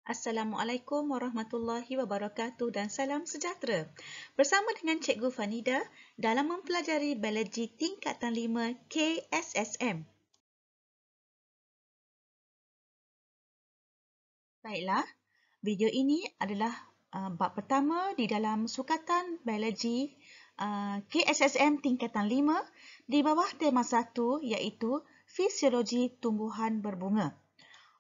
Assalamualaikum warahmatullahi wabarakatuh dan salam sejahtera. Bersama dengan Cikgu Fanida dalam mempelajari biologi tingkatan 5 KSSM. Baiklah, video ini adalah bab pertama di dalam sukatan biologi KSSM tingkatan 5 di bawah tema 1 iaitu fisiologi tumbuhan berbunga.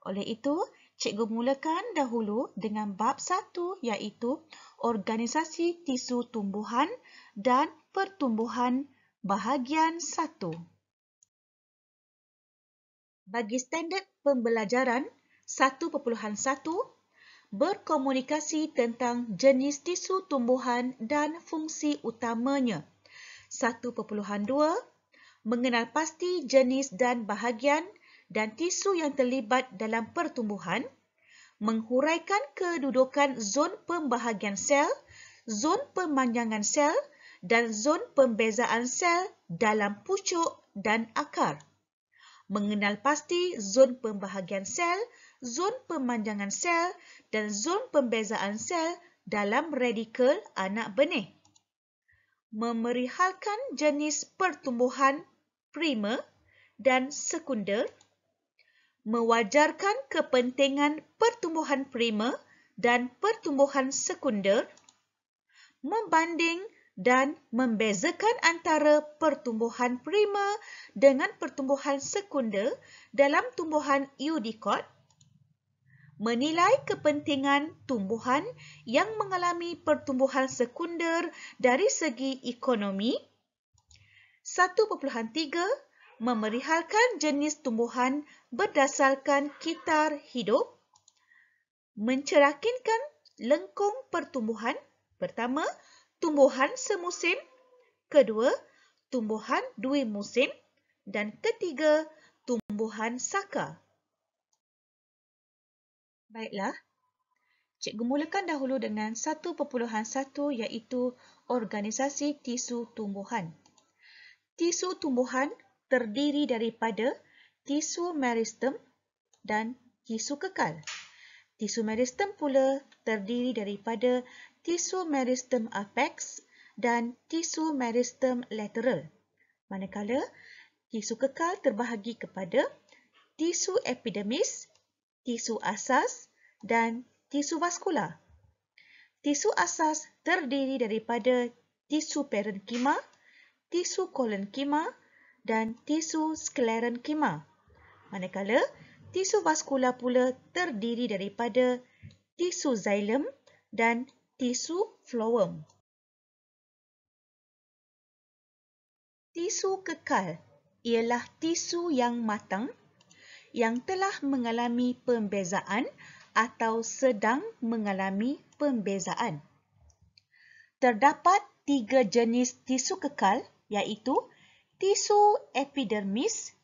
Oleh itu, cikgu mulakan dahulu dengan bab 1 iaitu organisasi tisu tumbuhan dan pertumbuhan bahagian 1. Bagi standard pembelajaran 1.1, berkomunikasi tentang jenis tisu tumbuhan dan fungsi utamanya. 1.2, mengenal pasti jenis dan bahagian dan tisu yang terlibat dalam pertumbuhan, menghuraikan kedudukan zon pembahagian sel, zon pemanjangan sel dan zon pembezaan sel dalam pucuk dan akar. Mengenal pasti zon pembahagian sel, zon pemanjangan sel dan zon pembezaan sel dalam radikal anak benih. Memerihalkan jenis pertumbuhan primer dan sekunder, mewajarkan kepentingan pertumbuhan primer dan pertumbuhan sekunder, membanding dan membezakan antara pertumbuhan primer dengan pertumbuhan sekunder dalam tumbuhan eudikot, menilai kepentingan tumbuhan yang mengalami pertumbuhan sekunder dari segi ekonomi. 1.3, memerihalkan jenis tumbuhan berdasarkan kitar hidup, mencerakinkan lengkung pertumbuhan. Pertama, tumbuhan semusim. Kedua, tumbuhan dua musim. Dan ketiga, tumbuhan saka. Baiklah, cikgu mulakan dahulu dengan 1.1 iaitu organisasi tisu tumbuhan. Tisu tumbuhan terdiri daripada tisu meristem dan tisu kekal. Tisu meristem pula terdiri daripada tisu meristem apex dan tisu meristem lateral. Manakala tisu kekal terbahagi kepada tisu epidermis, tisu asas dan tisu vaskular. Tisu asas terdiri daripada tisu parenkima, tisu kolenkima dan tisu sklerenkima. Manakala tisu vaskular pula terdiri daripada tisu xylem dan tisu phloem. Tisu kekal ialah tisu yang matang yang telah mengalami pembezaan atau sedang mengalami pembezaan. Terdapat 3 jenis tisu kekal iaitu tisu epidermis,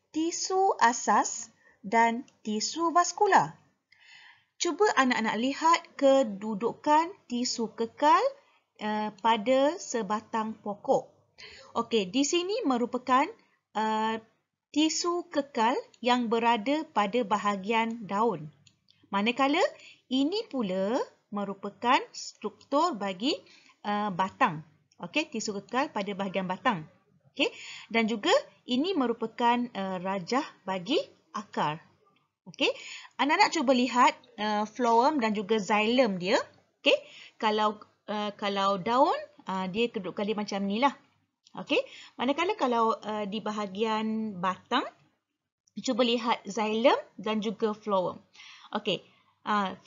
tisu asas dan tisu vaskular. Cuba anak-anak lihat kedudukan tisu kekal pada sebatang pokok. Okey, di sini merupakan tisu kekal yang berada pada bahagian daun. Manakala ini pula merupakan struktur bagi batang. Okey, tisu kekal pada bahagian batang. Okey, dan juga ini merupakan rajah bagi akar. Okey, anak-anak cuba lihat phloem dan juga xylem dia. Okey, kalau daun dia kedudukan dia macam ni lah. Okey, manakala kalau di bahagian batang, cuba lihat xylem dan juga phloem. Okey,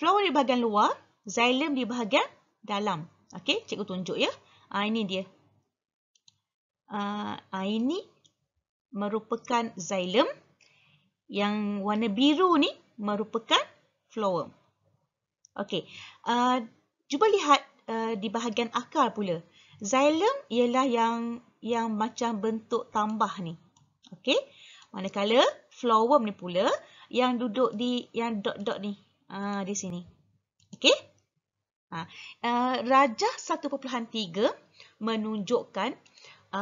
phloem di bahagian luar, xylem di bahagian dalam. Okey, cikgu tunjuk ya. Ini dia. Ini merupakan xylem. Yang warna biru ni merupakan phloem. Okey, cuba lihat di bahagian akar pula. Xylem ialah yang macam bentuk tambah ni. Okey, manakala phloem ni pula yang duduk di yang dot-dot ni. Di sini. Okey. Rajah 1.3 menunjukkan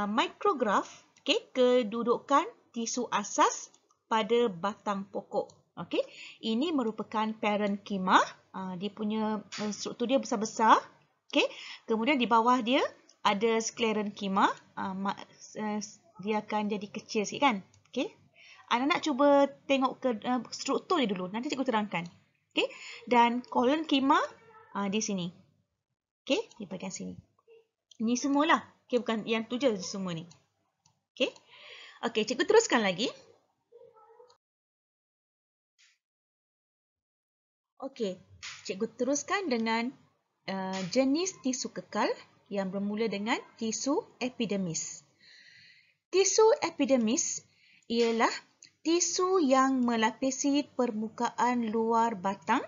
mikrograf, kedudukan tisu asas pada batang pokok. Okey, ini merupakan parenkima. Dia punya struktur dia besar-besar. Okey, kemudian di bawah dia ada sklerenkima. Dia akan jadi kecil sikit kan. Okey. Anak-anak cuba tengok ke struktur dia dulu. Nanti cikgu terangkan. Okey. Dan kolenkima di sini. Okey, di bahagian sini. Ini semualah. Okey, bukan yang tu je semua ni. Okey. Okey, cikgu teruskan lagi. Okey, cikgu teruskan dengan jenis tisu kekal yang bermula dengan tisu epidermis. Tisu epidermis ialah tisu yang melapisi permukaan luar batang,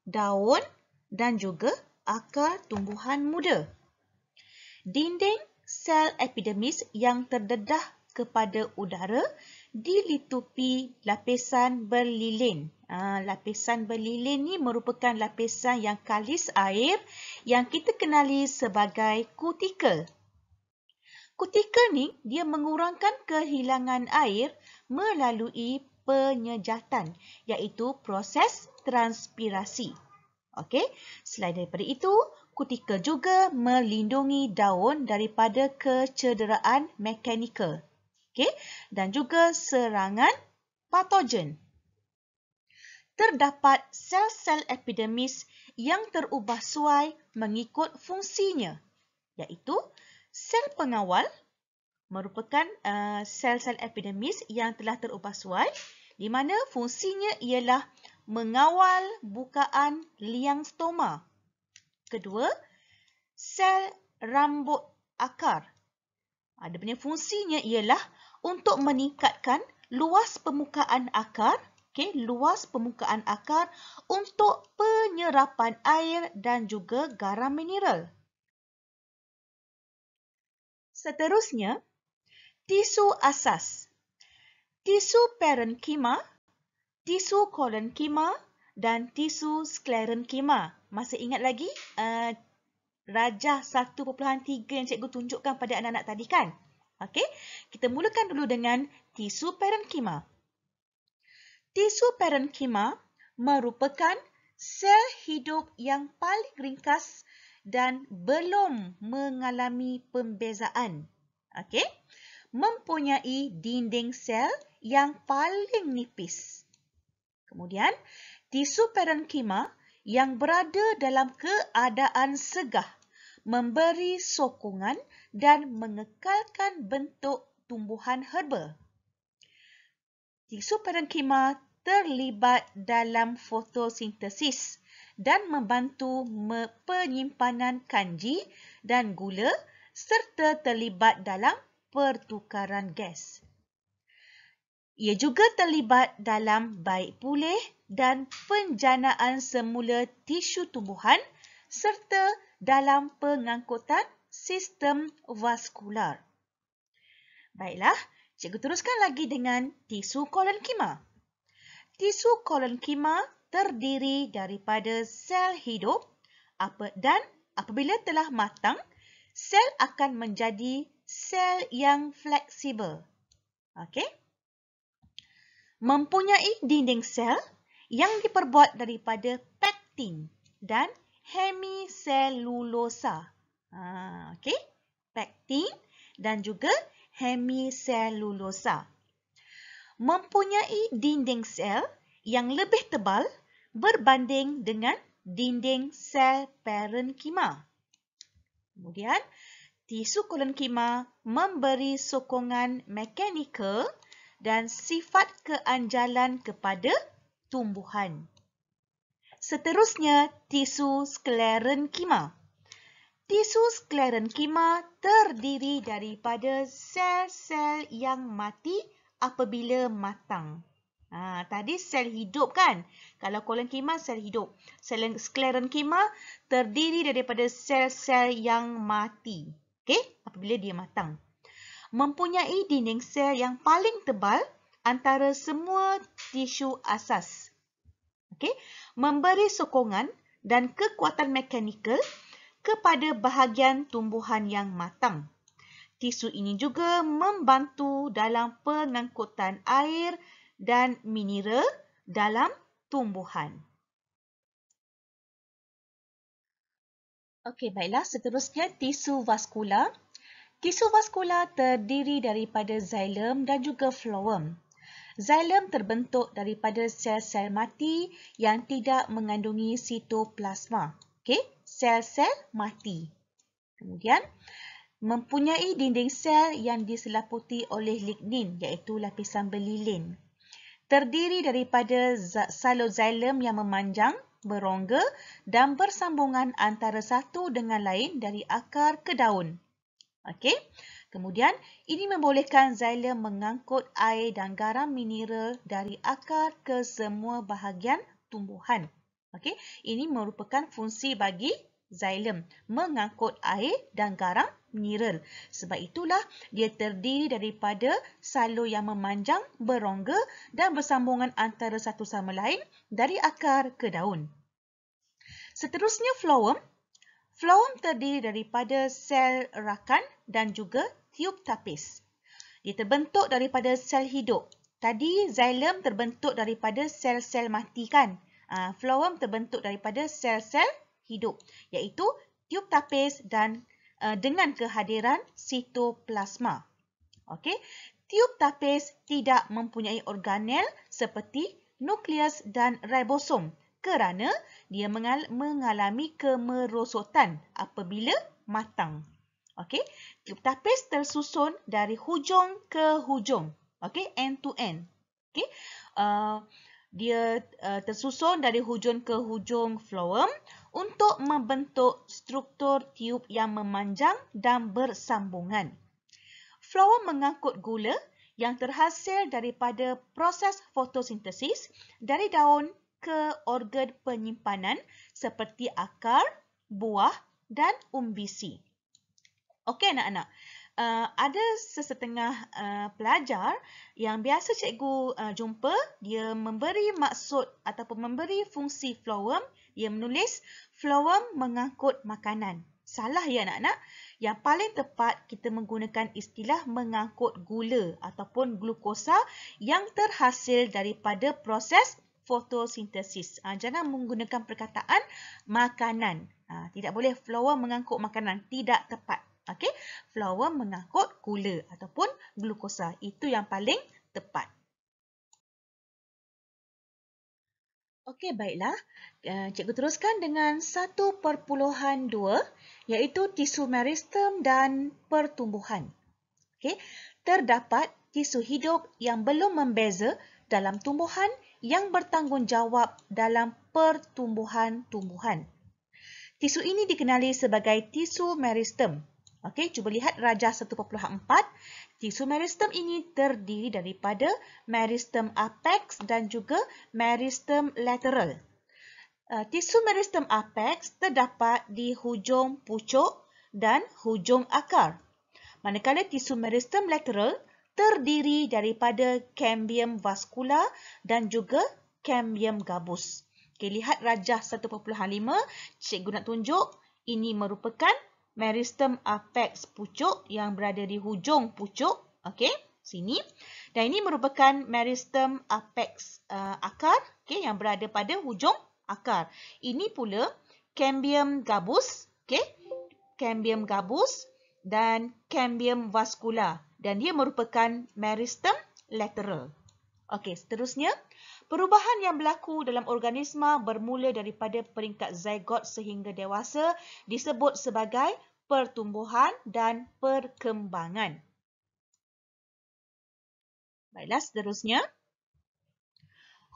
daun dan juga akar tumbuhan muda. Dinding sel epidermis yang terdedah kepada udara dilitupi lapisan berlilin. Lapisan berlilin ni merupakan lapisan yang kalis air yang kita kenali sebagai kutikel. Kutikel ni dia mengurangkan kehilangan air melalui penyejatan, iaitu proses transpirasi. Okey, selain daripada itu, kutikel juga melindungi daun daripada kecederaan mekanikal. Okey, dan juga serangan patogen. Terdapat sel-sel epidermis yang terubah suai mengikut fungsinya, iaitu sel pengawal merupakan sel-sel epidermis yang telah terubah suai di mana fungsinya ialah mengawal bukaan liang stoma. Kedua, sel rambut akar. Dia punya fungsinya ialah untuk meningkatkan luas permukaan akar, luas permukaan akar untuk penyerapan air dan juga garam mineral. Seterusnya, tisu asas. Tisu parenkima, tisu kolenkima dan tisu sklerenkima. Masih ingat lagi rajah 1.3 yang cikgu tunjukkan pada anak-anak tadi kan? Okey, kita mulakan dulu dengan tisu parenkima. Tisu parenkima merupakan sel hidup yang paling ringkas dan belum mengalami pembezaan. Okey, mempunyai dinding sel yang paling nipis. Kemudian, tisu parenkima yang berada dalam keadaan segah memberi sokongan dan mengekalkan bentuk tumbuhan herba. Tisu parenkima terlibat dalam fotosintesis dan membantu penyimpanan kanji dan gula serta terlibat dalam pertukaran gas. Ia juga terlibat dalam baik pulih dan penjanaan semula tisu tumbuhan serta dalam pengangkutan sistem vaskular. Baiklah, cikgu teruskan lagi dengan tisu kolenkima. Tisu kolenkima terdiri daripada sel hidup dan apabila telah matang, sel akan menjadi sel yang fleksibel. Okey? Mempunyai dinding sel yang diperbuat daripada pektin dan hemiselulosa. Okey? Pektin dan juga hemiselulosa. Mempunyai dinding sel yang lebih tebal berbanding dengan dinding sel parenkima. Kemudian, tisu kolenkima memberi sokongan mekanikal dan sifat keanjalan kepada tumbuhan. Seterusnya, tisu sklerenkima. Tisu sklerenkima terdiri daripada sel-sel yang mati apabila matang. Tadi sel hidup kan? Kalau kolenkima sel hidup. Sel sklerenkima terdiri daripada sel-sel yang mati. Okey, apabila dia matang. Mempunyai dinding sel yang paling tebal antara semua tisu asas. Okey, memberi sokongan dan kekuatan mekanikal kepada bahagian tumbuhan yang matang. Tisu ini juga membantu dalam pengangkutan air dan mineral dalam tumbuhan. Okey, baiklah. Seterusnya, tisu vaskular. Tisu vaskular terdiri daripada xilem dan juga phloem. Xilem terbentuk daripada sel-sel mati yang tidak mengandungi sitoplasma. Okey, sel-sel mati. Kemudian, mempunyai dinding sel yang diselaputi oleh lignin iaitu lapisan belilin. Terdiri daripada saloxilem yang memanjang, berongga dan bersambungan antara satu dengan lain dari akar ke daun. Okey. Kemudian, ini membolehkan xilem mengangkut air dan garam mineral dari akar ke semua bahagian tumbuhan. Okey. Ini merupakan fungsi bagi xilem, mengangkut air dan garam mineral. Sebab itulah dia terdiri daripada salo yang memanjang, berongga dan bersambungan antara satu sama lain dari akar ke daun. Seterusnya, phloem. Phloem terdiri daripada sel rakan dan juga tiub tapis. Dia terbentuk daripada sel hidup. Tadi xilem terbentuk daripada sel-sel mati kan? Phloem terbentuk daripada sel-sel hidup, iaitu tiub tapis dan dengan kehadiran sitoplasma. Okey, tiub tapis tidak mempunyai organel seperti nukleus dan ribosom kerana dia mengalami kemerosotan apabila matang. Okey, tiub tapis tersusun dari hujung ke hujung. Okey, end to end. Okey, dia tersusun dari hujung ke hujung phloem untuk membentuk struktur tiub yang memanjang dan bersambungan. Phloem mengangkut gula yang terhasil daripada proses fotosintesis dari daun ke organ penyimpanan seperti akar, buah dan umbisi. Okey anak-anak, ada sesetengah pelajar yang biasa cikgu jumpa, dia memberi maksud ataupun memberi fungsi phloem, dia menulis phloem mengangkut makanan. Salah ya anak-anak. Yang paling tepat kita menggunakan istilah mengangkut gula ataupun glukosa yang terhasil daripada proses fotosintesis. Jangan menggunakan perkataan makanan. Tidak boleh phloem mengangkut makanan, tidak tepat. Okey, phloem mengangkut gula ataupun glukosa. Itu yang paling tepat. Okey, baiklah. Cikgu teruskan dengan 1.2 iaitu tisu meristem dan pertumbuhan. Okey, terdapat tisu hidup yang belum membeza dalam tumbuhan yang bertanggungjawab dalam pertumbuhan tumbuhan. Tisu ini dikenali sebagai tisu meristem. Okey, cuba lihat rajah 1.4. Tisu meristem ini terdiri daripada meristem apex dan juga meristem lateral. Tisu meristem apex terdapat di hujung pucuk dan hujung akar. Manakala tisu meristem lateral terdiri daripada cambium vascular dan juga cambium gabus. Okey, lihat rajah 1.5. Cikgu nak tunjuk ini merupakan meristem apex pucuk yang berada di hujung pucuk. Okey, sini. Dan ini merupakan meristem apex akar, okey, yang berada pada hujung akar. Ini pula cambium gabus, okey. Cambium gabus dan cambium vascular, dan dia merupakan meristem lateral. Okey, seterusnya, perubahan yang berlaku dalam organisma bermula daripada peringkat zygot sehingga dewasa disebut sebagai pertumbuhan dan perkembangan. Baiklah, seterusnya,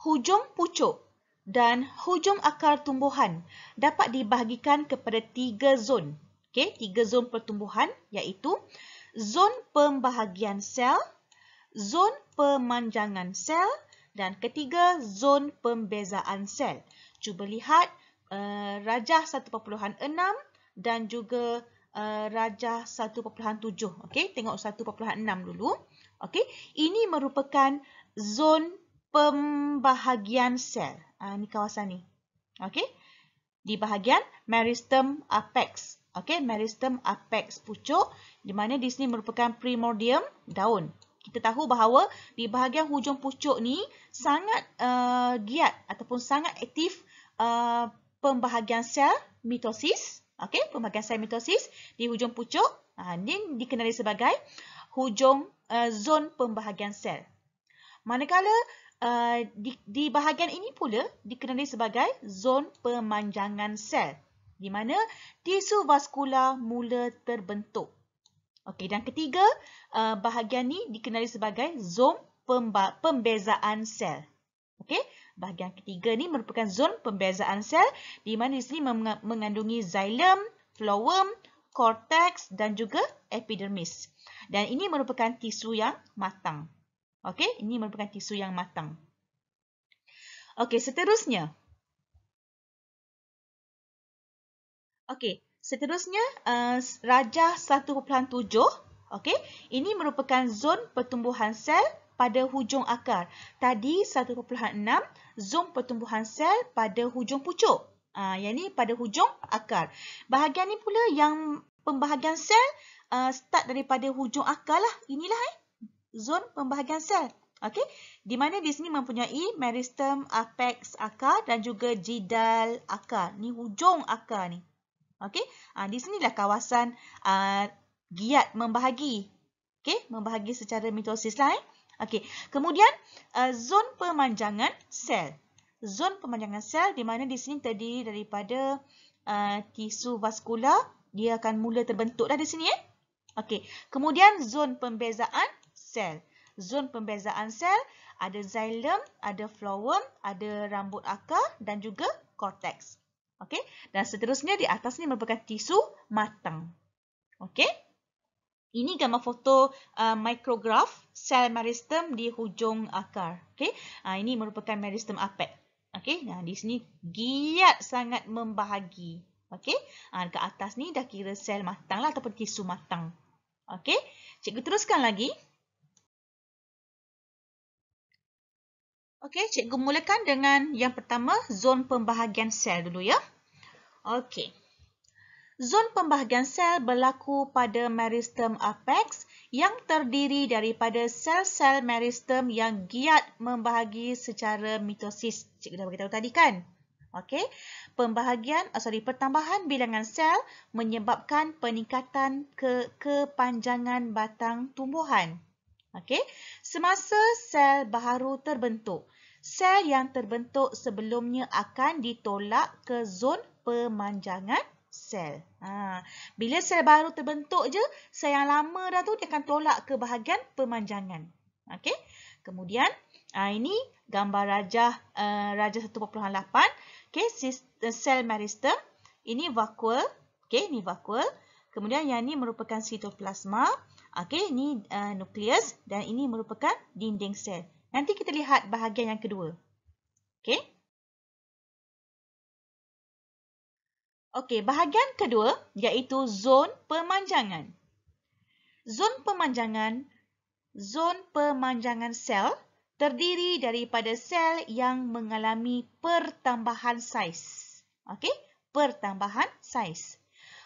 hujung pucuk dan hujung akar tumbuhan dapat dibahagikan kepada 3 zon. Okey, 3 zon pertumbuhan iaitu zon pembahagian sel, zon pemanjangan sel dan ketiga zon pembezaan sel. Cuba lihat rajah 1.6 dan juga rajah 1.7. Okey, tengok 1.6 dulu. Okey, ini merupakan zon pembahagian sel. Ini kawasan ni. Okey, di bahagian meristem apex. Okey, meristem apex pucuk, di mana di sini merupakan primordium daun. kita tahu bahawa di bahagian hujung pucuk ni sangat giat ataupun sangat aktif pembahagian sel mitosis. Okey, pembahagian sel mitosis di hujung pucuk. Ini dikenali sebagai hujung zon pembahagian sel. Manakala di bahagian ini pula dikenali sebagai zon pemanjangan sel, di mana tisu vaskular mula terbentuk. Okey, dan ketiga, bahagian ni dikenali sebagai zon pembezaan sel. Okey, bahagian ketiga ni merupakan zon pembezaan sel, di mana di sini mengandungi xilem, phloem, cortex dan juga epidermis. Dan ini merupakan tisu yang matang. Okey, ini merupakan tisu yang matang. Okey, seterusnya. Okey, seterusnya rajah 1.7. Okey, ini merupakan zon pertumbuhan sel pada hujung akar. Tadi 1.6 zon pertumbuhan sel pada hujung pucuk. Yang ni pada hujung akar. Bahagian ni pula yang pembahagian sel start daripada hujung akar lah. Inilah zon pembahagian sel. Okey, di mana di sini mempunyai meristem apex akar dan juga jidal akar. Ni hujung akar ni. Okey, di sinilah kawasan giat membahagi. Okey, membahagi secara mitosis lah. Okey, kemudian zon pemanjangan sel. Zon pemanjangan sel di mana di sini terdiri daripada tisu vaskular. Dia akan mula terbentuk dah di sini. Okey, kemudian zon pembezaan sel. Zon pembezaan sel ada xilem, ada phloem, ada rambut akar dan juga cortex. Okey, dan seterusnya di atas ni merupakan tisu matang. Okey. Ini gambar foto micrograph sel meristem di hujung akar. Okey. Ini merupakan meristem apex. Okey, nah di sini giat sangat membahagi. Okey. Dekat atas ni dah kira sel matang lah ataupun tisu matang. Okey. Cikgu teruskan lagi. Okey, cikgu mulakan dengan yang pertama, zon pembahagian sel dulu ya. Okey. Zon pembahagian sel berlaku pada meristem apex yang terdiri daripada sel-sel meristem yang giat membahagi secara mitosis. Cikgu dah beritahu tadi kan? Okey. Pertambahan bilangan sel menyebabkan peningkatan kepanjangan batang tumbuhan. Okey. Semasa sel baharu terbentuk, sel yang terbentuk sebelumnya akan ditolak ke zon pemanjangan sel. Bila sel baru terbentuk je, sel yang lama dah tu dia akan tolak ke bahagian pemanjangan. Okey. Kemudian ini gambar rajah 1.8. Okey, sel meristem. Ini vakuol. Okey, ini vakuol. Kemudian yang ni merupakan sitoplasma. Okey, ini nukleus dan ini merupakan dinding sel. Nanti kita lihat bahagian yang kedua. Okey. Okey, bahagian kedua iaitu zon pemanjangan. Zon pemanjangan sel terdiri daripada sel yang mengalami pertambahan saiz. Okey, pertambahan saiz.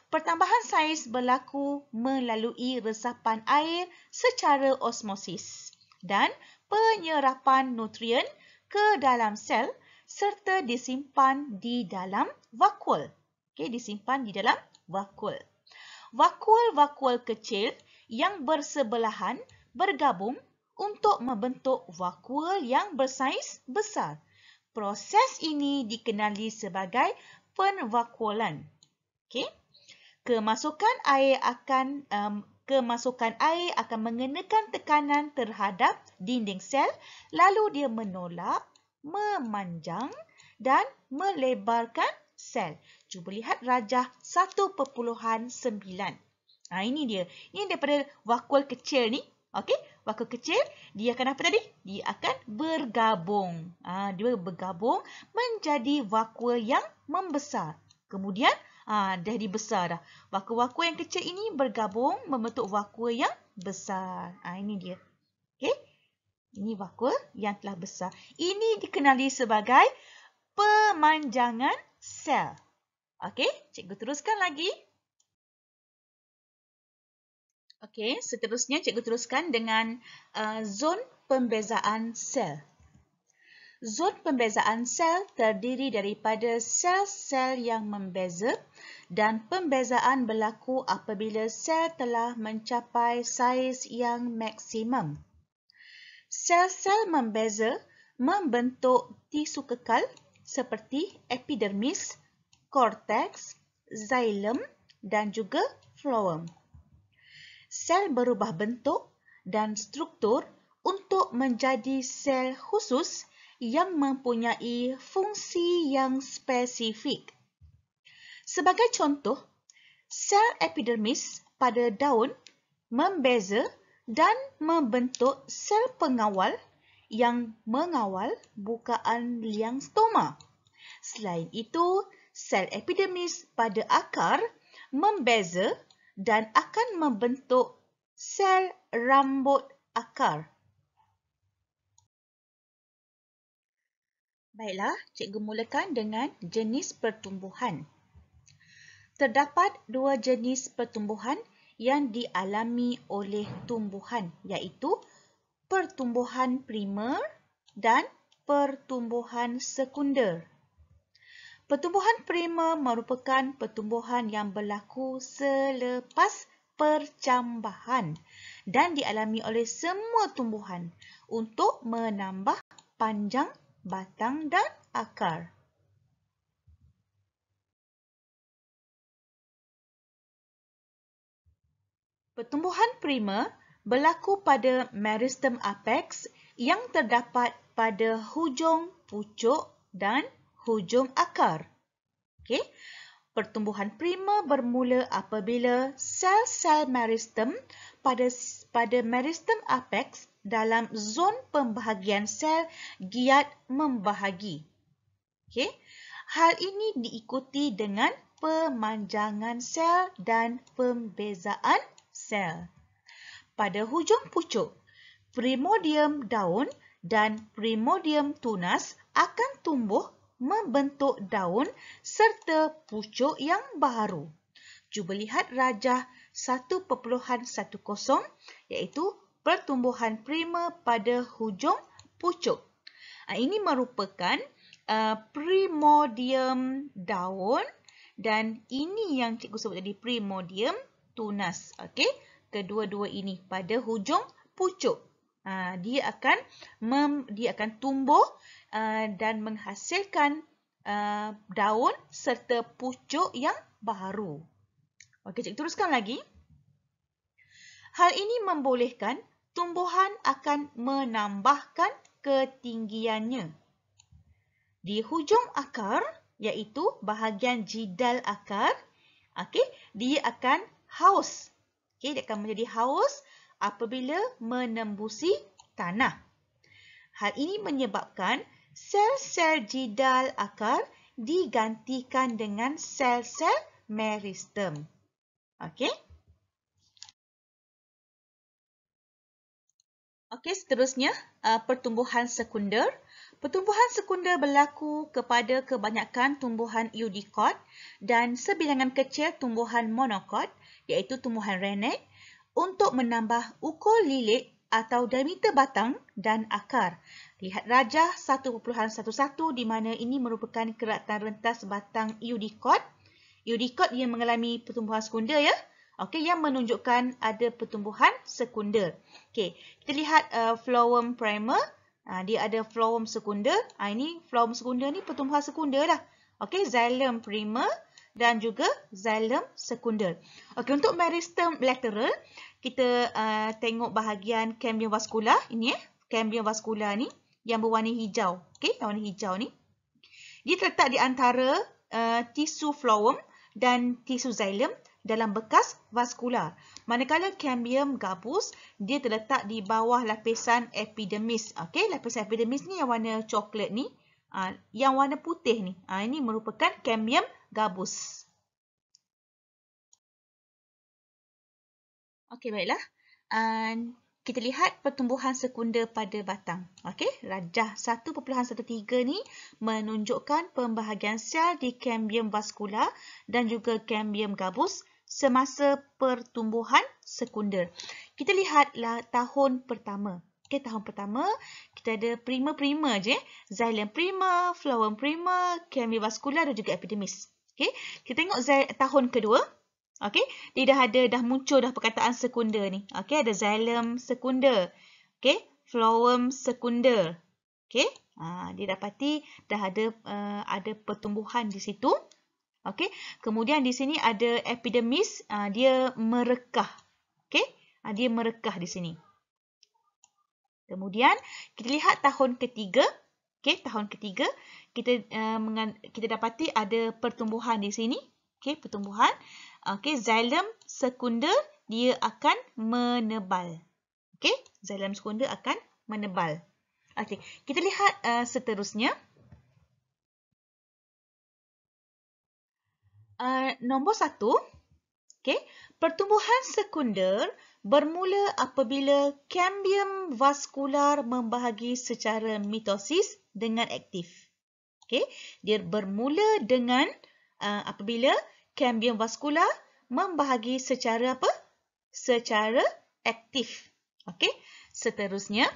Pertambahan saiz berlaku melalui resapan air secara osmosis dan penyerapan nutrien ke dalam sel serta disimpan di dalam vakuol. Okey, disimpan di dalam vakuol. Vakuol-vakuol kecil yang bersebelahan bergabung untuk membentuk vakuol yang bersaiz besar. Proses ini dikenali sebagai penvakuolan. Okey. Kemasukan air akan mengenakan tekanan terhadap dinding sel, lalu dia menolak, memanjang dan melebarkan sel. Cuba lihat rajah 1.9. Ini dia. Ini daripada vakuol kecil ni. Okey, vakuol kecil dia akan apa tadi? Dia akan bergabung. Dia bergabung menjadi vakuol yang membesar. Kemudian dah dibesar dah. Vakuol-vakuol yang kecil ini bergabung membentuk vakuol yang besar. Ini dia. Okey. Ini vakuol yang telah besar. Ini dikenali sebagai pemanjangan sel. Okey, cikgu teruskan lagi. Okey, seterusnya cikgu teruskan dengan zon pembezaan sel. Zon pembezaan sel terdiri daripada sel-sel yang membeza dan pembezaan berlaku apabila sel telah mencapai saiz yang maksimum. Sel-sel membeza membentuk tisu kekal seperti epidermis, korteks, xilem dan juga phloem. Sel berubah bentuk dan struktur untuk menjadi sel khusus yang mempunyai fungsi yang spesifik. Sebagai contoh, sel epidermis pada daun membeza dan membentuk sel pengawal yang mengawal bukaan liang stoma. Selain itu, sel epidermis pada akar membeza dan akan membentuk sel rambut akar. Baiklah, cikgu mulakan dengan jenis pertumbuhan. Terdapat dua jenis pertumbuhan yang dialami oleh tumbuhan, iaitu pertumbuhan primer dan pertumbuhan sekunder. Pertumbuhan primer merupakan pertumbuhan yang berlaku selepas percambahan dan dialami oleh semua tumbuhan untuk menambah panjang batang dan akar. Pertumbuhan primer berlaku pada meristem apex yang terdapat pada hujung pucuk dan hujung akar. Okey. Pertumbuhan primer bermula apabila sel-sel meristem pada meristem apex dalam zon pembahagian sel giat membahagi. Okey. Hal ini diikuti dengan pemanjangan sel dan pembezaan sel. Pada hujung pucuk, primordium daun dan primordium tunas akan tumbuh membentuk daun serta pucuk yang baru. Cuba lihat rajah 1.10 iaitu pertumbuhan primer pada hujung pucuk. Ini merupakan primordium daun dan ini yang cikgu sebut tadi primordium tunas. Okey, kedua-dua ini pada hujung pucuk. Dia akan tumbuh dan menghasilkan daun serta pucuk yang baru. Okey, cikgu teruskan lagi. Hal ini membolehkan tumbuhan akan menambahkan ketinggiannya. Di hujung akar, iaitu bahagian jidal akar, dia akan haus. Dia akan menjadi haus apabila menembusi tanah. Hal ini menyebabkan sel-sel jidal akar digantikan dengan sel-sel meristem. Okey. Okey, seterusnya pertumbuhan sekunder. Pertumbuhan sekunder berlaku kepada kebanyakan tumbuhan eudikot dan sebilangan kecil tumbuhan monokot, iaitu tumbuhan rennet, untuk menambah ukur lilik atau diameter batang dan akar. Lihat rajah 1.11 di mana ini merupakan keratan rentas batang eudikot. Eudikot yang mengalami pertumbuhan sekunder ya. Okey, yang menunjukkan ada pertumbuhan sekunder. Okey, kita lihat phloem primer. Dia ada phloem sekunder. Ini phloem sekunder ni pertumbuhan sekunder lah. Okey, xilem primer dan juga xilem sekunder. Okey, untuk meristem lateral, kita tengok bahagian cambium vascular ini cambium vascular ni yang berwarna hijau. Okey, yang warna hijau ni. Dia terletak di antara tisu phloem dan tisu xilem dalam bekas vaskular. Manakala cambium gabus, dia terletak di bawah lapisan epidermis. Okey, lapisan epidermis ni yang warna coklat ni. Yang warna putih ni. Ini merupakan cambium gabus. Okey, baiklah. Kita lihat pertumbuhan sekunder pada batang. Okey, rajah 1.13 ni menunjukkan pembahagian sel di cambium vascular dan juga cambium gabus semasa pertumbuhan sekunder. Kita lihatlah tahun pertama. Okey, tahun pertama kita ada prima-prima je. Xylem prima, phloem prima, cambium vascular dan juga epidermis. Okey, kita tengok tahun kedua. Okey, dia dah muncul dah perkataan sekunder ni. Okey, ada xylem sekunder. Okey, phloem sekunder. Okey, dia dapati dah ada pertumbuhan di situ. Okey, kemudian di sini ada epidermis, dia merekah. Okey, dia merekah di sini. Kemudian kita lihat tahun ketiga. Okey, tahun ketiga kita dapati ada pertumbuhan di sini. Okey, pertumbuhan. Okey, xylem sekunder dia akan menebal. Okey, xylem sekunder akan menebal. Okey, kita lihat seterusnya. Nombor 1, okay, pertumbuhan sekunder bermula apabila cambium vaskular membahagi secara mitosis dengan aktif. Okay, dia bermula dengan apabila cambium vaskular membahagi secara apa? Secara aktif. Okay, seterusnya,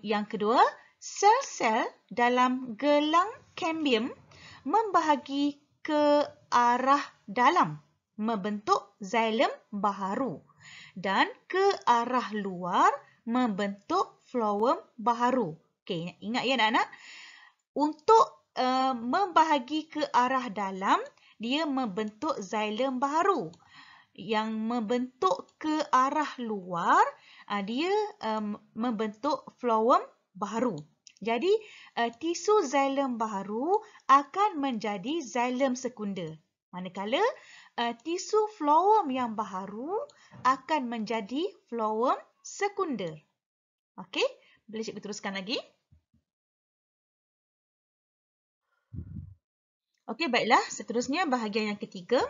yang kedua, sel-sel dalam gelang cambium membahagi ke arah dalam membentuk xylem baharu dan ke arah luar membentuk phloem baharu. Okey, ingat ya anak-anak, untuk membahagi ke arah dalam dia membentuk xylem baharu. Yang membentuk ke arah luar dia membentuk phloem baharu. Jadi, tisu xylem baharu akan menjadi xylem sekunder. Manakala, tisu phloem yang baharu akan menjadi phloem sekunder. Okey, boleh cikgu teruskan lagi? Okey, baiklah. Seterusnya, bahagian yang ketiga.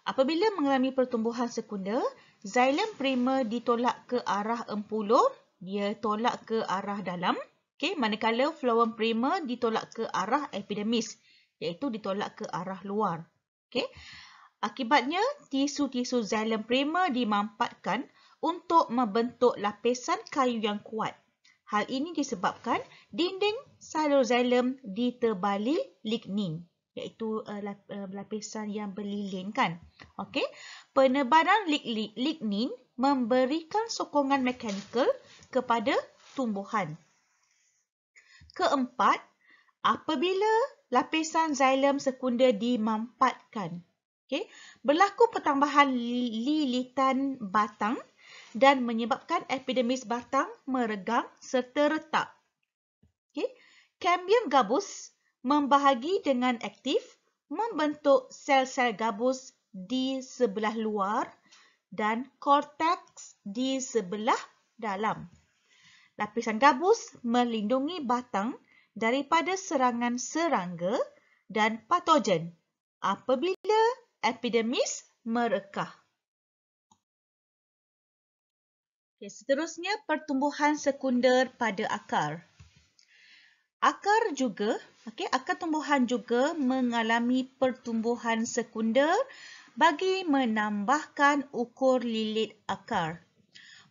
Apabila mengalami pertumbuhan sekunder, xylem prima ditolak ke arah empulur, dia tolak ke arah dalam. Okay, manakala phloem prima ditolak ke arah epidermis, iaitu ditolak ke arah luar. Okay. Akibatnya, tisu-tisu xylem prima dimampatkan untuk membentuk lapisan kayu yang kuat. Hal ini disebabkan dinding xylem ditebali lignin, iaitu lapisan yang berlilin kan. Okay. Penebalan lignin memberikan sokongan mekanikal kepada tumbuhan. Keempat, apabila lapisan xylem sekunder dimampatkan, okay, berlaku pertambahan lilitan batang dan menyebabkan epidermis batang meregang serta retak. Okay. Cambium gabus membahagi dengan aktif membentuk sel-sel gabus di sebelah luar dan korteks di sebelah dalam. Lapisan gabus melindungi batang daripada serangan serangga dan patogen apabila epidermis merekah. Okay, seterusnya, pertumbuhan sekunder pada akar. Akar tumbuhan juga mengalami pertumbuhan sekunder bagi menambahkan ukur lilit akar.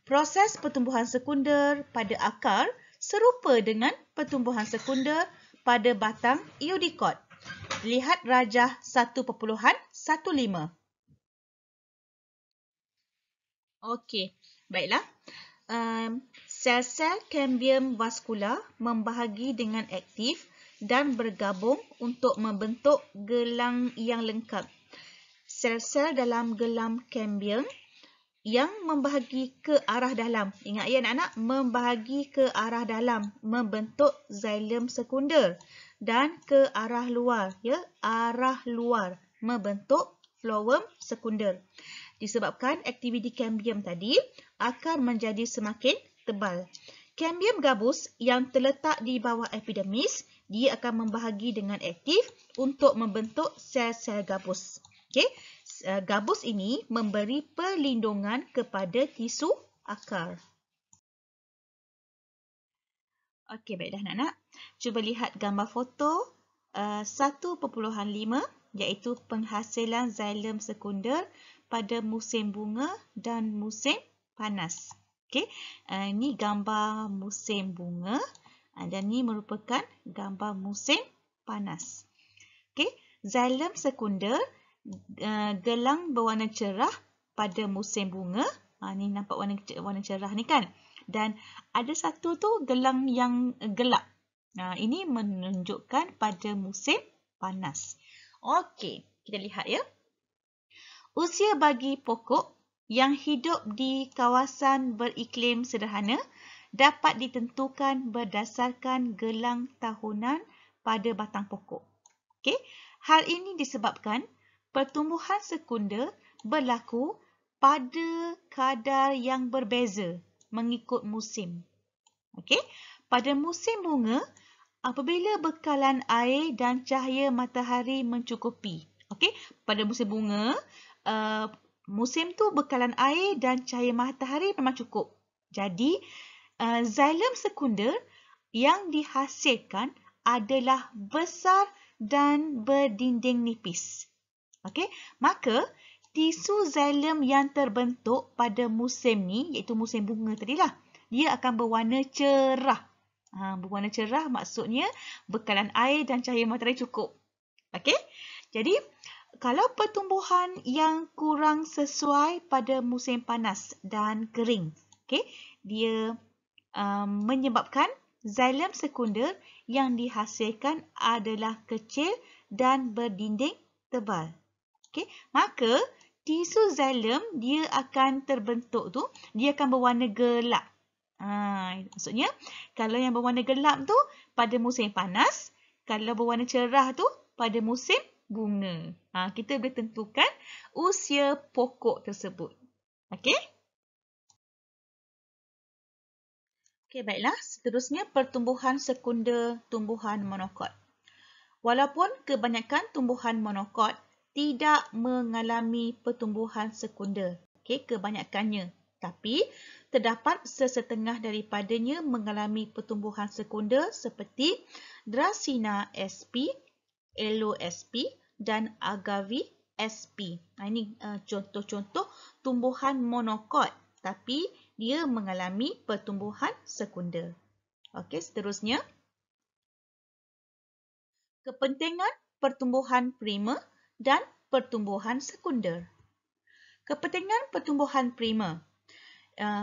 Proses pertumbuhan sekunder pada akar serupa dengan pertumbuhan sekunder pada batang eudicot. Lihat rajah 1.15. Okey, baiklah. Sel-sel cambium vaskular membahagi dengan aktif dan bergabung untuk membentuk gelang yang lengkap. Sel-sel dalam gelang cambium yang membahagi ke arah dalam. Ingat ya anak-anak, membahagi ke arah dalam membentuk xylem sekunder dan ke arah luar, ya, arah luar membentuk phloem sekunder. Disebabkan aktiviti cambium tadi akan menjadi semakin tebal. Cambium gabus yang terletak di bawah epidermis, dia akan membahagi dengan aktif untuk membentuk sel-sel gabus. Okey. Gabus ini memberi perlindungan kepada tisu akar. Okey, baiklah anak-anak. Cuba lihat gambar foto 1.5. iaitu penghasilan xylem sekunder pada musim bunga dan musim panas. Okey, ini gambar musim bunga dan ini merupakan gambar musim panas. Okey, xylem sekunder gelang berwarna cerah pada musim bunga. Ni nampak warna cerah ni kan. Dan ada satu tu gelang yang gelap. Ini menunjukkan pada musim panas. Okey, kita lihat ya. Usia bagi pokok yang hidup di kawasan beriklim sederhana dapat ditentukan berdasarkan gelang tahunan pada batang pokok. Okey, hal ini disebabkan pertumbuhan sekunder berlaku pada kadar yang berbeza mengikut musim. Okey, pada musim bunga, apabila bekalan air dan cahaya matahari mencukupi. Okey, pada musim bunga, musim tu bekalan air dan cahaya matahari memang cukup. Jadi, xylem sekunder yang dihasilkan adalah besar dan berdinding nipis. Okey, maka tisu xylem yang terbentuk pada musim ni, iaitu musim bunga tadilah, dia akan berwarna cerah. Berwarna cerah maksudnya bekalan air dan cahaya matahari cukup. Okey, jadi kalau pertumbuhan yang kurang sesuai pada musim panas dan kering, okey, dia menyebabkan xylem sekunder yang dihasilkan adalah kecil dan berdinding tebal. Okey, maka tisu xylem dia akan terbentuk tu, dia akan berwarna gelap. Maksudnya kalau yang berwarna gelap tu pada musim panas, kalau berwarna cerah tu pada musim bunga. Kita boleh tentukan usia pokok tersebut. Okey? Okey, baiklah. Seterusnya pertumbuhan sekunder tumbuhan monokot. Walaupun kebanyakan tumbuhan monokot tidak mengalami pertumbuhan sekunder, okey, kebanyakannya, tapi terdapat sesetengah daripadanya mengalami pertumbuhan sekunder seperti Dracaena sp, Aloe sp dan Agave sp. Ini contoh-contoh tumbuhan monokot tapi dia mengalami pertumbuhan sekunder. Okey, seterusnya kepentingan pertumbuhan primer dan pertumbuhan sekunder. Kepentingan pertumbuhan primer.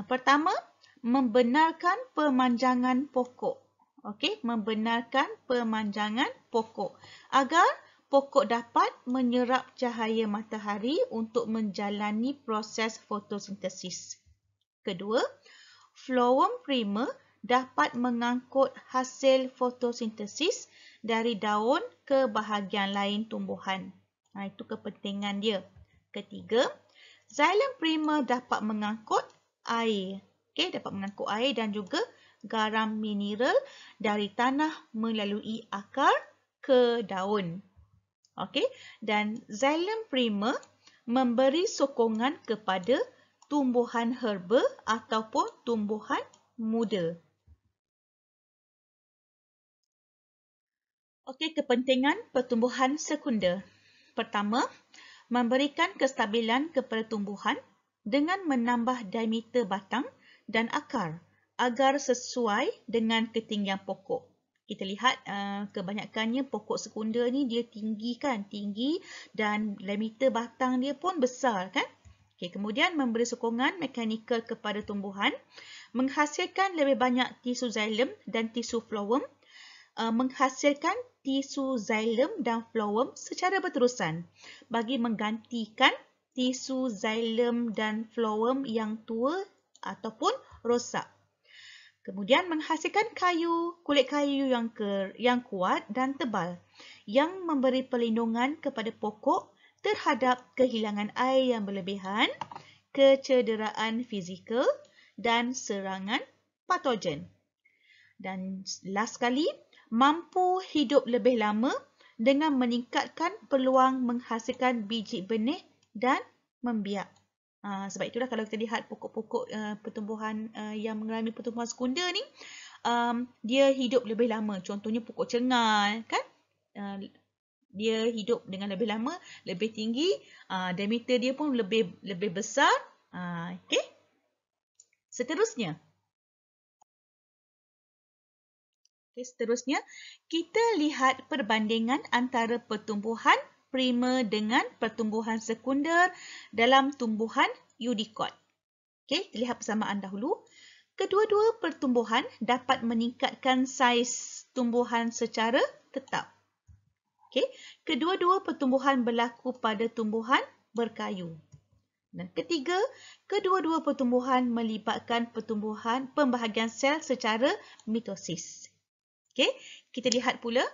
Pertama, membenarkan pemanjangan pokok. Okey, membenarkan pemanjangan pokok agar pokok dapat menyerap cahaya matahari untuk menjalani proses fotosintesis. Kedua, phloem primer dapat mengangkut hasil fotosintesis dari daun ke bahagian lain tumbuhan. Itu kepentingan dia. Ketiga, xylem primer dapat mengangkut air. Okey, dapat mengangkut air dan juga garam mineral dari tanah melalui akar ke daun. Okey, dan xylem primer memberi sokongan kepada tumbuhan herba ataupun tumbuhan muda. Okey, kepentingan pertumbuhan sekunder. Pertama, memberikan kestabilan kepada tumbuhan dengan menambah diameter batang dan akar agar sesuai dengan ketinggian pokok. Kita lihat kebanyakannya pokok sekunder ni dia tinggi kan, tinggi dan diameter batang dia pun besar kan. Okay, kemudian memberi sokongan mekanikal kepada tumbuhan, menghasilkan lebih banyak tisu xylem dan tisu phloem, menghasilkan tisu xylem dan phloem secara berterusan bagi menggantikan tisu xylem dan phloem yang tua ataupun rosak. Kemudian menghasilkan kulit kayu yang kuat dan tebal yang memberi perlindungan kepada pokok terhadap kehilangan air yang berlebihan, kecederaan fizikal dan serangan patogen. Dan last sekali, mampu hidup lebih lama dengan meningkatkan peluang menghasilkan biji benih dan membiak. Sebab itulah kalau kita lihat pokok-pokok pertumbuhan yang mengalami pertumbuhan sekunder ni, dia hidup lebih lama. Contohnya pokok cengal kan. dia hidup dengan lebih lama, lebih tinggi, diameter dia pun lebih besar. Okey. Seterusnya. Seterusnya, kita lihat perbandingan antara pertumbuhan primer dengan pertumbuhan sekunder dalam tumbuhan Eudicot. Okey, lihat persamaan dahulu. Kedua-dua pertumbuhan dapat meningkatkan saiz tumbuhan secara tetap. Okey, kedua-dua pertumbuhan berlaku pada tumbuhan berkayu. Dan ketiga, kedua-dua pertumbuhan melibatkan pembahagian sel secara mitosis. Okey, kita lihat pula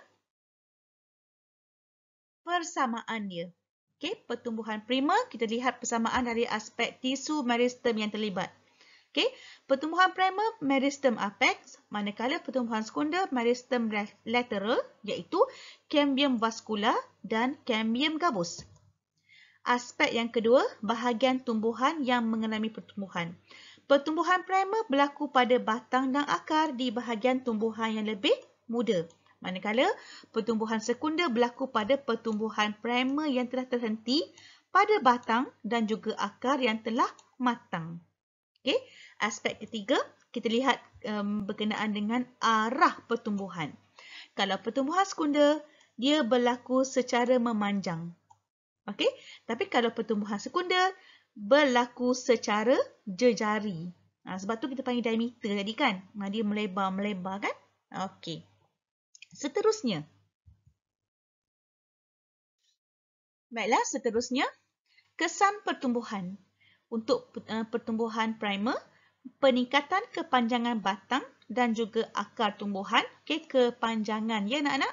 persamaan dia. Okey, pertumbuhan primer, kita lihat persamaan dari aspek tisu meristem yang terlibat. Okey, pertumbuhan primer meristem apex, manakala pertumbuhan sekunder meristem lateral, iaitu cambium vascular dan cambium gabus. Aspek yang kedua, bahagian tumbuhan yang mengalami pertumbuhan. Pertumbuhan primer berlaku pada batang dan akar di bahagian tumbuhan yang lebih muda. Manakala pertumbuhan sekunder berlaku pada pertumbuhan primer yang telah terhenti pada batang dan juga akar yang telah matang. Okey, aspek ketiga, kita lihat berkenaan dengan arah pertumbuhan. Kalau pertumbuhan sekunder, dia berlaku secara memanjang. Okey, tapi kalau pertumbuhan sekunder berlaku secara jejari. Sebab tu kita panggil diameter tadi kan. Dia melebar-melebar kan? Okey. Seterusnya. Baiklah, seterusnya. Kesan pertumbuhan. Untuk pertumbuhan primer, peningkatan kepanjangan batang dan juga akar tumbuhan. Okey, kepanjangan ya anak-anak.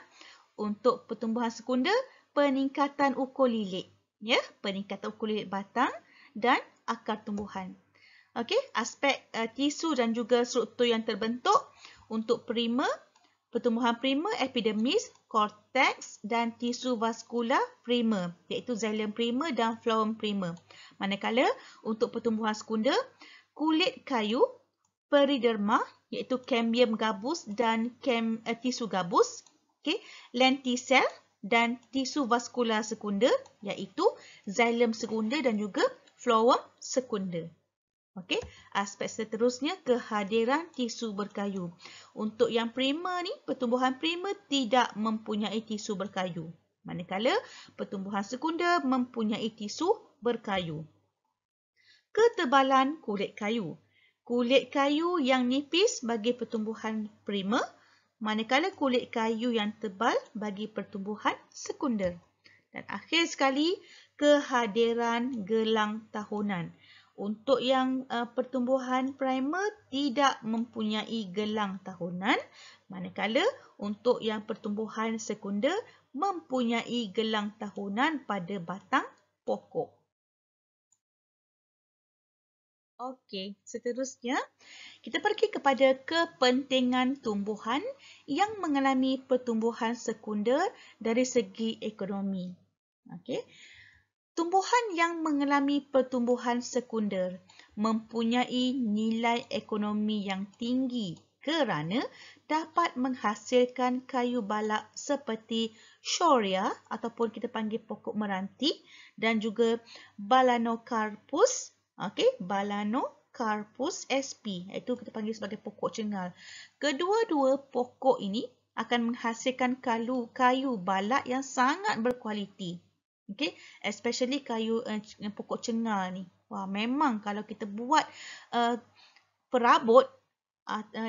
Untuk pertumbuhan sekunder, peningkatan ukur lilit. Ya, peningkatan ukur lilit batang dan akar tumbuhan. Okey, aspek tisu dan juga struktur yang terbentuk untuk primer, pertumbuhan primer, epidermis, cortex dan tisu vaskular primer, iaitu xylem primer dan phloem primer. Manakala untuk pertumbuhan sekunder, kulit kayu, periderma, iaitu cambium gabus dan tisu gabus, okay, lentisel dan tisu vaskular sekunder, iaitu xylem sekunder dan juga phloem sekunder. Okey, aspek seterusnya kehadiran tisu berkayu. Untuk yang primer ni, pertumbuhan primer tidak mempunyai tisu berkayu. Manakala pertumbuhan sekunder mempunyai tisu berkayu. Ketebalan kulit kayu. Kulit kayu yang nipis bagi pertumbuhan primer, manakala kulit kayu yang tebal bagi pertumbuhan sekunder. Dan akhir sekali, kehadiran gelang tahunan. Untuk yang pertumbuhan primer tidak mempunyai gelang tahunan, manakala untuk yang pertumbuhan sekunder mempunyai gelang tahunan pada batang pokok. Okey, seterusnya kita pergi kepada kepentingan tumbuhan yang mengalami pertumbuhan sekunder dari segi ekonomi. Okey. Tumbuhan yang mengalami pertumbuhan sekunder mempunyai nilai ekonomi yang tinggi kerana dapat menghasilkan kayu balak seperti shorea ataupun kita panggil pokok meranti dan juga Balanocarpus, Balanocarpus sp, iaitu kita panggil sebagai pokok cengal. Kedua-dua pokok ini akan menghasilkan kayu balak yang sangat berkualiti. Okay, especially kayu pokok cengal ni. Wah, memang kalau kita buat perabot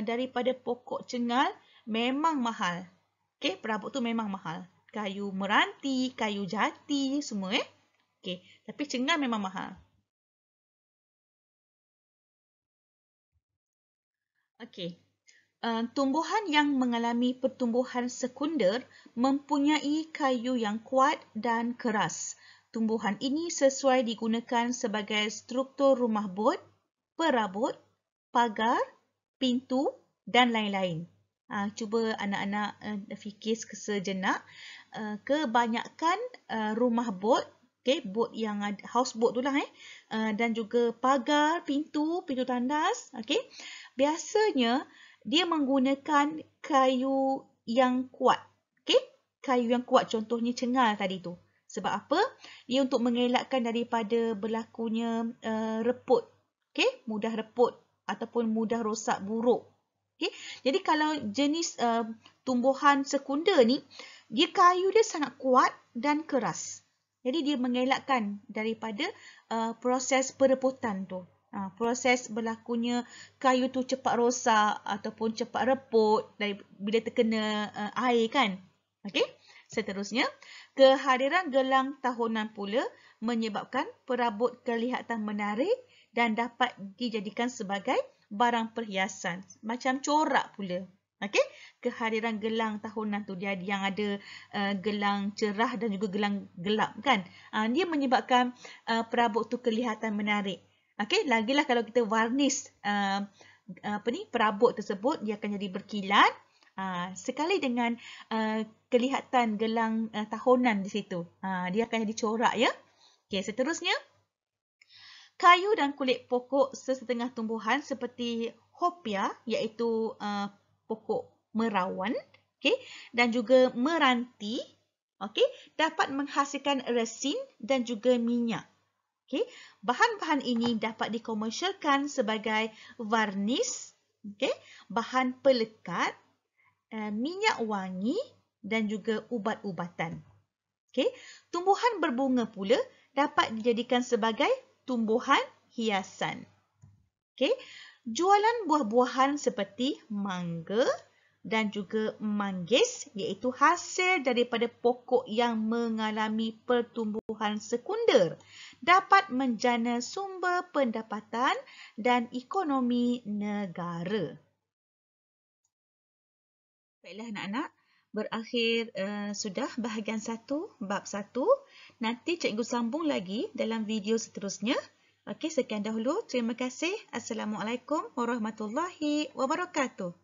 daripada pokok cengal memang mahal. Okay, perabot tu memang mahal. Kayu meranti, kayu jati, semua Okay, tapi cengal memang mahal. Okay. Tumbuhan yang mengalami pertumbuhan sekunder mempunyai kayu yang kuat dan keras. Tumbuhan ini sesuai digunakan sebagai struktur rumah bot, perabot, pagar, pintu dan lain-lain. Cuba anak-anak fikir sejenak. Kebanyakan rumah bot, bot yang ada, houseboat tu lah, dan juga pagar, pintu tandas, biasanya dia menggunakan kayu yang kuat. kayu yang kuat, contohnya cengal tadi tu. Sebab apa? Ia untuk mengelakkan daripada berlakunya reput. Okey, mudah reput ataupun mudah rosak buruk. Okey. Jadi kalau jenis tumbuhan sekunder ni, dia kayu dia sangat kuat dan keras. Jadi dia mengelakkan daripada proses pereputan tu. Proses berlakunya kayu tu cepat rosak ataupun cepat reput bila terkena air kan. Okey. Seterusnya, kehadiran gelang tahunan pula menyebabkan perabot kelihatan menarik dan dapat dijadikan sebagai barang perhiasan. Macam corak pula. Okey, kehadiran gelang tahunan tu dia yang ada gelang cerah dan juga gelang gelap kan. Dia menyebabkan perabot tu kelihatan menarik. Okey, lagilah kalau kita varnis perabot tersebut, dia akan jadi berkilat. Sekali dengan kelihatan gelang tahunan di situ. Dia akan jadi corak ya. Okey, seterusnya, kayu dan kulit pokok sesetengah tumbuhan seperti hopia, iaitu pokok merawan, okay, dan juga meranti, okay, dapat menghasilkan resin dan juga minyak. Okay. Bahan-bahan ini dapat dikomersialkan sebagai varnis, okay, bahan pelekat, minyak wangi dan juga ubat-ubatan. Okay. Tumbuhan berbunga pula dapat dijadikan sebagai tumbuhan hiasan. Okay. Jualan buah-buahan seperti mangga dan juga manggis, iaitu hasil daripada pokok yang mengalami pertumbuhan sekunder, dapat menjana sumber pendapatan dan ekonomi negara. Baiklah anak-anak, berakhir sudah bahagian 1, bab 1. Nanti cikgu sambung lagi dalam video seterusnya. Okey, sekian dahulu. Terima kasih. Assalamualaikum warahmatullahi wabarakatuh.